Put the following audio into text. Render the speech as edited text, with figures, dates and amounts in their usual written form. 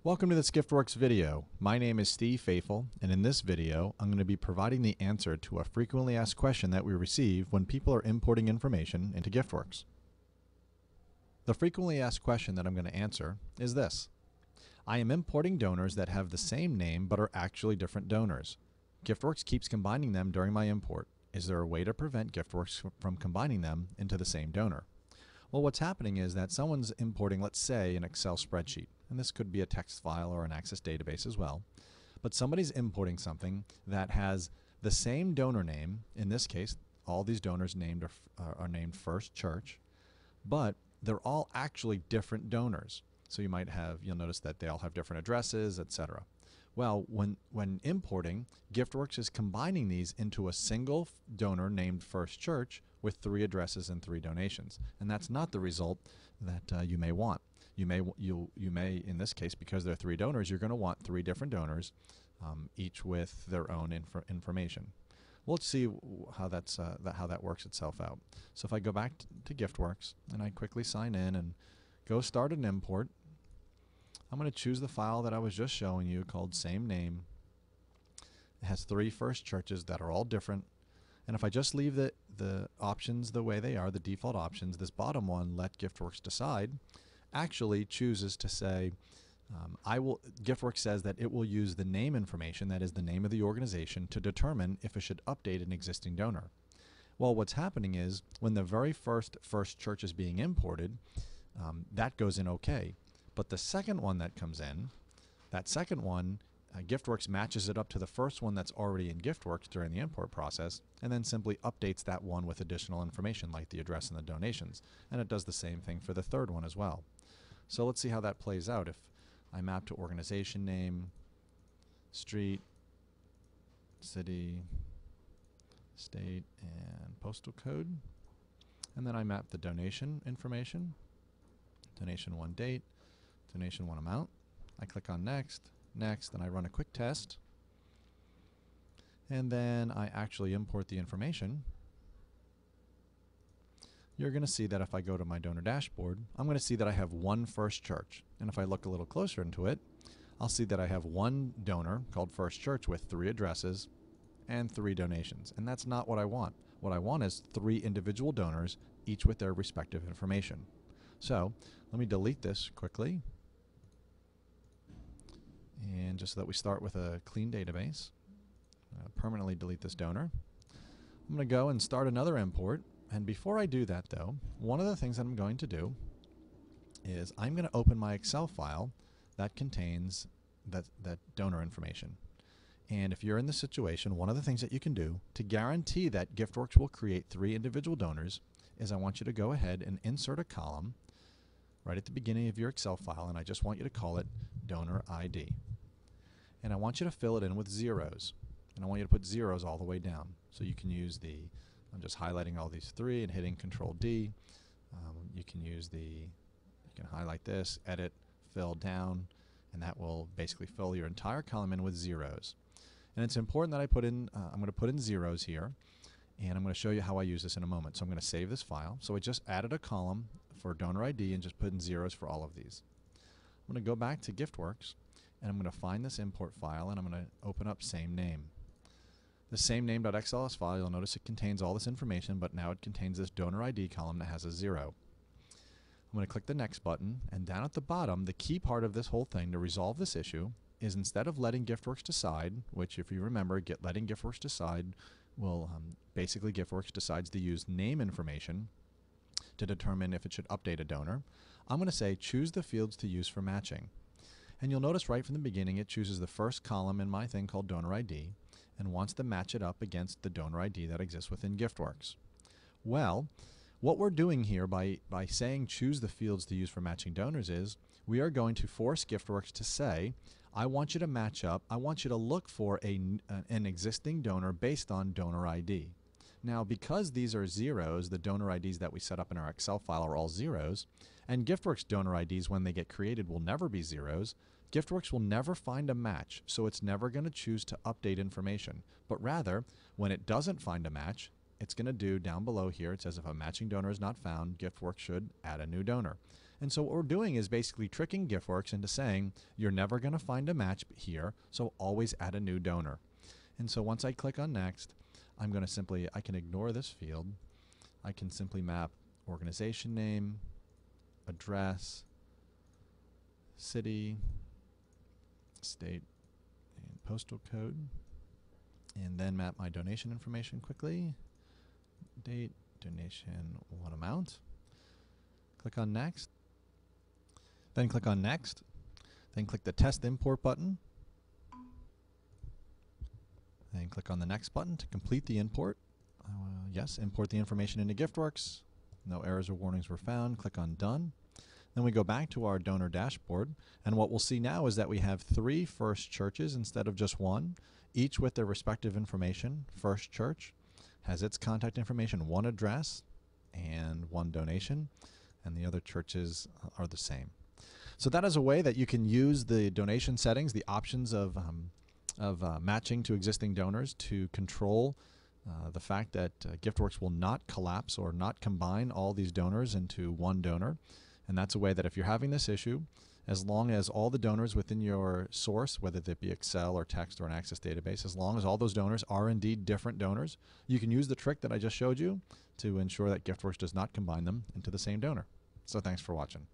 Welcome to this GiftWorks video. My name is Steve Faithful, and in this video, I'm going to be providing the answer to a frequently asked question that we receive when people are importing information into GiftWorks. The frequently asked question that I'm going to answer is this. I am importing donors that have the same name but are actually different donors. GiftWorks keeps combining them during my import. Is there a way to prevent GiftWorks from combining them into the same donor? Well, what's happening is that someone's importing, let's say, an Excel spreadsheet, and this could be a text file or an Access database as well, but somebody's importing something that has the same donor name. In this case, all these donors named are named First Church, but they're all actually different donors. So you'll notice that they all have different addresses, etc. Well, when importing, GiftWorks is combining these into a single donor named First Church with 3 addresses and 3 donations, and that's not the result that you may want. You may, in this case, because there are 3 donors, you're going to want 3 different donors, each with their own information. Well, let's see how that works itself out. So if I go back to GiftWorks and I quickly sign in and go start an import, I'm going to choose the file that I was just showing you called same name. It has 3 First Churches that are all different. And if I just leave the options the way they are, the default options, this bottom one, let GiftWorks decide, actually chooses to say, GiftWorks says that it will use the name information, that is the name of the organization, to determine if it should update an existing donor. Well, what's happening is when the very First Church is being imported, that goes in okay. But the second one that comes in, that second one, GiftWorks matches it up to the first one that's already in GiftWorks during the import process, and then simply updates that one with additional information like the address and the donations. And it does the same thing for the third one as well. So let's see how that plays out. If I map to organization name, street, city, state, and postal code, and then I map the donation information, donation 1 date, donation 1 amount. I click on next, and I run a quick test, and then I actually import the information. You're going to see that if I go to my donor dashboard, I'm going to see that I have 1 First Church. And if I look a little closer into it, I'll see that I have 1 donor called First Church with 3 addresses and 3 donations. And that's not what I want. What I want is 3 individual donors, each with their respective information. So let me delete this quickly. And just so that we start with a clean database, permanently delete this donor. I'm going to go and start another import. And before I do that, though, one of the things that I'm going to do is I'm going to open my Excel file that contains that donor information. And if you're in this situation, one of the things that you can do to guarantee that GiftWorks will create 3 individual donors is I want you to go ahead and insert a column right at the beginning of your Excel file, and I just want you to call it Donor ID. And I want you to fill it in with zeros. And I want you to put zeros all the way down. So you can use I'm just highlighting all these 3 and hitting Control D. You can highlight this, edit, fill down, and that will basically fill your entire column in with zeros. And it's important that I'm going to put in zeros here, and I'm going to show you how I use this in a moment. So I'm going to save this file. So I just added a column for donor ID and just put in zeros for all of these. I'm going to go back to GiftWorks, and I'm going to find this import file, and I'm going to open up same name. The same name.xls file, you'll notice it contains all this information, but now it contains this donor ID column that has a 0. I'm going to click the next button, and down at the bottom, the key part of this whole thing to resolve this issue is instead of letting GiftWorks decide, which if you remember, letting GiftWorks decide will basically GiftWorks decides to use name information to determine if it should update a donor. I'm going to say choose the fields to use for matching. And you'll notice right from the beginning it chooses the first column in my thing called donor ID and wants to match it up against the donor ID that exists within GiftWorks. Well, what we're doing here by saying choose the fields to use for matching donors is we are going to force GiftWorks to say, I want you to match up, I want you to look for an existing donor based on donor ID. Now, because these are zeros, the donor IDs that we set up in our Excel file are all zeros, and GiftWorks donor IDs, when they get created, will never be zeros, GiftWorks will never find a match, so it's never going to choose to update information. But rather, when it doesn't find a match, it's going to do down below here, it says if a matching donor is not found, GiftWorks should add a new donor. And so what we're doing is basically tricking GiftWorks into saying, you're never going to find a match here, so always add a new donor. And so once I click on next, I'm going to simply, I can ignore this field. I can simply map organization name, address, city, state, and postal code, and then map my donation information quickly. Date, donation, what amount. Click on next. Then click on next. Then click the test import button. Then click on the next button to complete the import. Yes, import the information into GiftWorks. No errors or warnings were found. Click on done. Then we go back to our donor dashboard, and what we'll see now is that we have 3 First Churches instead of just 1, each with their respective information. First Church has its contact information, 1 address, and 1 donation, and the other churches are the same. So that is a way that you can use the donation settings, the options of matching to existing donors to control the fact that GiftWorks will not collapse or not combine all these donors into one donor. And that's a way that if you're having this issue, as long as all the donors within your source, whether they be Excel or text or an Access database, as long as all those donors are indeed different donors, you can use the trick that I just showed you to ensure that GiftWorks does not combine them into the same donor. So thanks for watching.